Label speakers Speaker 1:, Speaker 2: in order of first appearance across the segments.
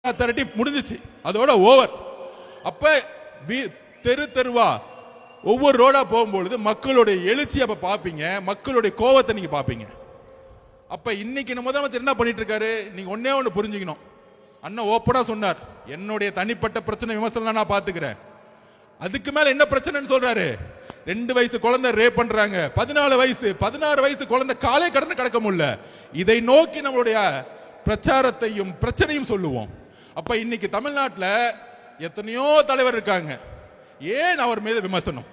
Speaker 1: திரட்டி முடிஞ்சிச்சு, அதோட ஓவர். அப்ப தெரு தெருவா ஒவ்வொரு ரோடா போகும்பொழுது மக்களுடைய எழுச்சி அப்ப பாப்பீங்க, மக்களுடைய கோவத்தை நீங்க பாப்பீங்க. அப்ப இன்னைக்கு நம்ம முதலமைச்சர் என்ன பண்ணிட்டு இருக்காரு, நீங்க ஒன்னே ஒண்ணு புரிஞ்சுக்கணும். அண்ணன் ஓப்பனா சொன்னார், என்னுடைய தனிப்பட்ட பிரச்சனை விமர்சனம் நான் பாத்துக்கிறேன். அதுக்கு மேல என்ன பிரச்சனைன்னு சொல்றாரு. 2 வயசு குழந்தை ரேப் பண்றாங்க, 14 வயசு 16 வயசு குழந்தை காலை கடந்து கடக்க முடியல. இதை நோக்கி நம்மளுடைய பிரச்சாரத்தையும் பிரச்சனையும் சொல்லுவோம். அப்ப இன்னைக்கு தமிழ்நாட்டில் எத்தனையோ தலைவர் இருக்காங்க, ஏன் அவர் மீது விமர்சனம்?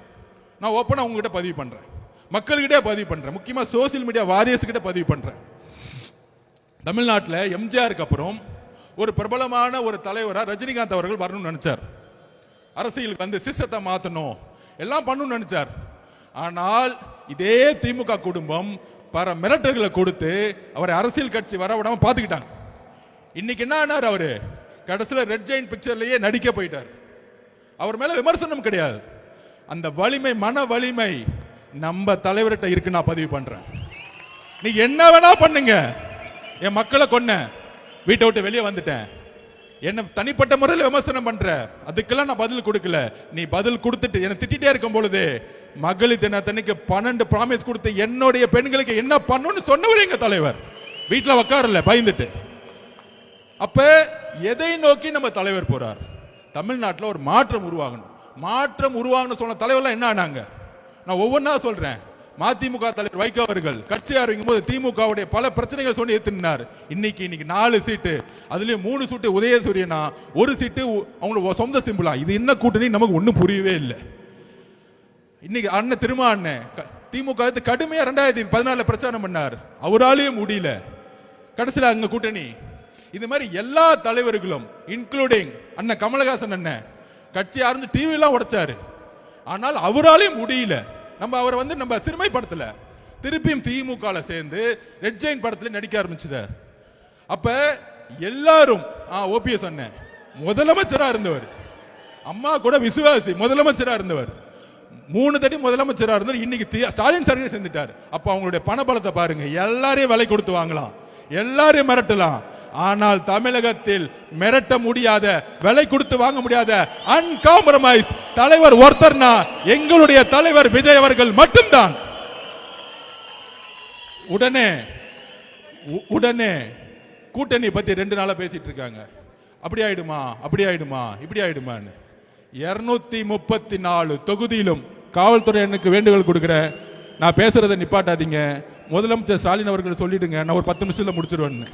Speaker 1: நான் ஓப்பனா உங்ககிட்ட பதிவு பண்றேன், மக்கள்கிட்ட பதிவு பண்றேன், முக்கியமா சோசியல் மீடியா வாரியர்ஸ் கிட்ட பதிவு பண்றேன். தமிழ்நாட்டில் எம்ஜிஆருக்கு அப்புறம் ஒரு பிரபலமான ஒரு தலைவரா ரஜினிகாந்த் அவர்கள் வரணும்னு நினைச்சார். அரசியலுக்கு வந்து சிஸ்டத்தை மாத்தணும் எல்லாம் பண்ணணும்னு நினைச்சார். ஆனால் இதே திமுக குடும்பம் பல மிரட்டல்களை கொடுத்து அவரை அரசியல் கட்சி வர விடாம பாத்துக்கிட்டாங்க. இன்னைக்கு என்ன ஆனார், அவரு கடைசியில் ரெட் ஜெயின் பிக்சர்லயே நடிக்க போயிட்டார். அவர் மேல விமர்சனம் கிடையாது, அந்த வலிமை, மன வலிமை நம்ம தலைவர்கிட்ட இருக்கு. நான் பதிவு பண்றேன், நீ என்ன வேணா பண்ணுங்க, என் மக்களை கொன்ன, வீட்டை விட்டு வெளியே வந்துட்டேன், என்ன தனிப்பட்ட முறையில் விமர்சனம் பண்ற, அதுக்கெல்லாம் நான் பதில் கொடுக்கல. நீ பதில் கொடுத்துட்டு என்ன திட்டிட்டே இருக்கும் பொழுது மகளிர் தினத்தன்னைக்கு 12 ப்ராமிஸ் கொடுத்து என்னுடைய பெண்களுக்கு என்ன பண்ணணும்னு சொன்னவர் எங்க தலைவர். வீட்டில் உட்காரல பயந்துட்டு. அப்ப எதை நோக்கி நம்ம தலைவர் போறார்? தமிழ்நாட்டில் ஒரு மாற்றம் உருவாகணும். மாற்றம் உருவாகணும் சொன்ன தலைவர்லாம் என்ன ஆனாங்க? நான் ஒவ்வொன்றா சொல்றேன். மதிமுக தலைவர் வைகோ அவர்கள் கட்சி ஆரம்பிக்கும் போது திமுகவுடைய பல பிரச்சனைகள் சொல்லி ஏற்றினார். இன்னைக்கு 4 சீட்டு, அதுலயும் 3 சீட்டு உதயசூரியனா, 1 சீட்டு அவங்களோட சொந்த சிம்பிளா. இது என்ன கூட்டணி நமக்கு ஒன்னும் புரியவே இல்லை. இன்னைக்கு அண்ணன் திருமா அண்ணன் திமுக கடுமையா 2014 பிரச்சாரம் பண்ணார், அவராலேயும் முடியல. கடைசியில் அங்க கூட்டணி. இது மாதிரி எல்லா தலைவர்களும் இன்க்ளூடிங் அண்ணன் கமலஹாசன் அண்ணன் கட்சி ஆரம்பிச்சு டிவி எல்லாம் உடைச்சாரு, ஆனால் அவராலேயும் முடியல. நம்ம அவரை வந்து நம்ம சிறுமைப்படுத்தல, திருப்பியும் திமுக சேர்ந்து ரெட் ஜெயின் படத்துல நடிக்க ஆரம்பிச்சார். அப்ப எல்லாரும் ஓபிஎஸ் அண்ணன் முதலமைச்சரா இருந்தவர், அம்மா கூட விசுவாசி முதலமைச்சரா இருந்தவர், 3 தட்டி முதலமைச்சரா இருந்தவர். இன்னைக்கு ஸ்டாலின் சர்வீஸ் செஞ்சுட்டார். அப்ப அவங்களுடைய பணபலத்தை பாருங்க, எல்லாரையும் விலை கொடுத்து வாங்கலாம், எல்லாரையும் மிரட்டலாம். ஆனால் தமிழகத்தில் மிரட்ட முடியாத, விலை கொடுத்து வாங்க முடியாத அன்காம்ப்ரமைஸ் தலைவர் ஒருத்தர்னா எங்களுடைய தலைவர் விஜய் அவர்கள் மட்டும்தான். உடனே கூட்டணி பத்தி 2 நாளா பேசிட்டு இருக்காங்க. அப்படி ஆயிடுமா, அப்படி ஆயிடுமா, இப்படி ஆயிடுமான்னு. 234 தொகுதியிலும் காவல்துறை எனக்கு வேண்டுகோள் கொடுக்கிறேன், நான் பேசுறதை நிப்பாட்டாதீங்க. முதலமைச்சர் ஸ்டாலின் அவர்கள் சொல்லிடுங்க, நான் ஒரு 10 நிமிஷத்துல முடிச்சிருவேன்னு.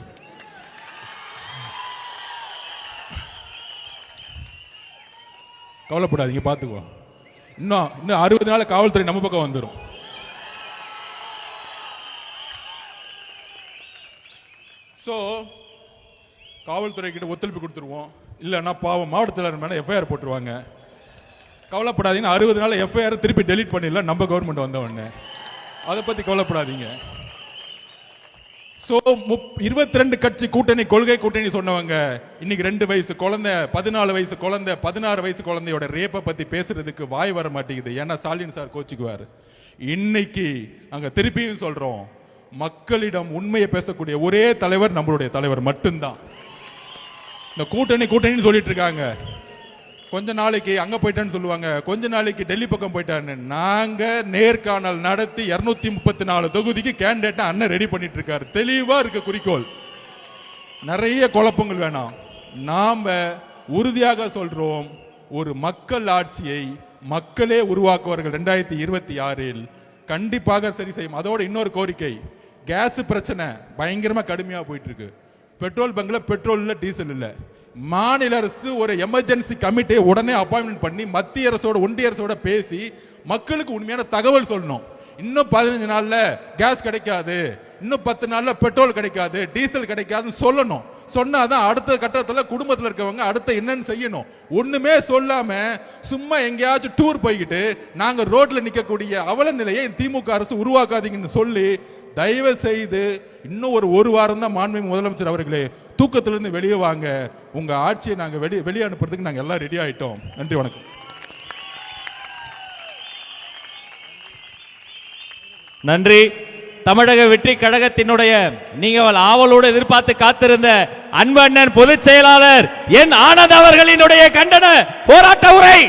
Speaker 1: கவலைப்படாதீங்க, பார்த்துக்கோ. இன்னும் 60 நாள் காவல்துறை நம்ம பக்கம் வந்துடும். சோ காவல்துறை கிட்ட ஒத்துழைப்பு கொடுத்துருவோம், இல்லைன்னா பாவம் மாவட்ட செயலாளர் மேல எஃப்ஐஆர் போட்டுருவாங்க. கவலைப்படாதீங்க, 60 நாள் எஃப்ஐஆர் திருப்பி டெலீட் பண்ணிடலாம் நம்ம கவர்மெண்ட் வந்த உடனே. அதை பத்தி கவலைப்படாதீங்க. 22 கட்சி கூட்டணி, கொள்கை கூட்டணி சொன்னவங்க இன்னைக்கு 2 வயசு குழந்தை, 14 வயசு குழந்தை, 16 வயசு குழந்தையோட ரேப்பை பத்தி பேசுறதுக்கு வாய் வர மாட்டேங்குது. ஏன்னா ஸ்டாலின் சார் கோச்சுக்குவார். இன்னைக்கு அங்க திருப்பியும் சொல்றோம், மக்களிடம் உண்மையை பேசக்கூடிய ஒரே தலைவர் நம்மளுடைய தலைவர் மட்டும்தான். இந்த கூட்டணி சொல்லிட்டு இருக்காங்க, கொஞ்ச நாளைக்கு அங்க போயிட்டான்னு சொல்லுவாங்க, கொஞ்ச நாளைக்கு டெல்லி பக்கம் போயிட்டான்னு. நாங்க நேர்காணல் நடத்தி 234 தொகுதிக்கு கேண்டிடேட் அண்ணன் ரெடி பண்ணிட்டு இருக்காரு. தெளிவா இருக்க குறிக்கோள், நிறைய குழப்பங்கள் வேணாம். நாம உறுதியாக சொல்றோம், ஒரு மக்கள் ஆட்சியை மக்களே உருவாக்குவார்கள் 2026 கண்டிப்பாக சரி செய்யும். அதோட இன்னொரு கோரிக்கை, கேஸ் பிரச்சனை பயங்கரமா கடுமையா போயிட்டு இருக்கு. பெட்ரோல் பங்க்ல பெட்ரோல் இல்ல, டீசல் இல்ல. மாநில அரசு ஒரு எமர்ஜென்சி கமிட்டியை உடனே அப்பாயின்மெண்ட் பண்ணி மத்திய அரசோட ஒன்றிய அரசோட பேசி மக்களுக்கு உண்மையான தகவல் சொல்லணும். இன்னும் 15 நாள்ல கேஸ் கிடைக்காது, இன்னும் 10 நாள்ல பெட்ரோல் கிடைக்காது, டீசல் கிடைக்காதுன்னு சொல்லணும். சொன்னாதான் அடுத்த கட்டத்தில் குடும்பத்தில் இருக்கவங்க அடுத்த என்னன்னு செய்யணும். ஒண்ணுமே சொல்லாம சும்மா எங்கேயாச்சும் டூர் போய்கிட்டு நாங்க ரோட்ல நிக்கக்கூடிய அவல நிலையை திமுக அரசு உருவாக்காதீங்கன்னு சொல்லி தயவு செய்து இன்னும் ஒரு வாரம் தான் மாண்புமிகு முதலமைச்சர் அவர்களே, தூக்கத்திலிருந்து வெளியே வாங்க. உங்க ஆட்சியை நாங்க வெளியே அனுப்புறதுக்கு நாங்க எல்லாம் ரெடி ஆயிட்டோம். நன்றி, வணக்கம்.
Speaker 2: நன்றி. தமிழக வெற்றி கழகத்தினுடைய நீங்கள் ஆவலோடு எதிர்பார்த்து காத்திருந்த அன்பு அண்ணன் பொதுச் செயலாளர் என் ஆனந்த் அவர்களினுடைய கண்டன போராட்ட உரை.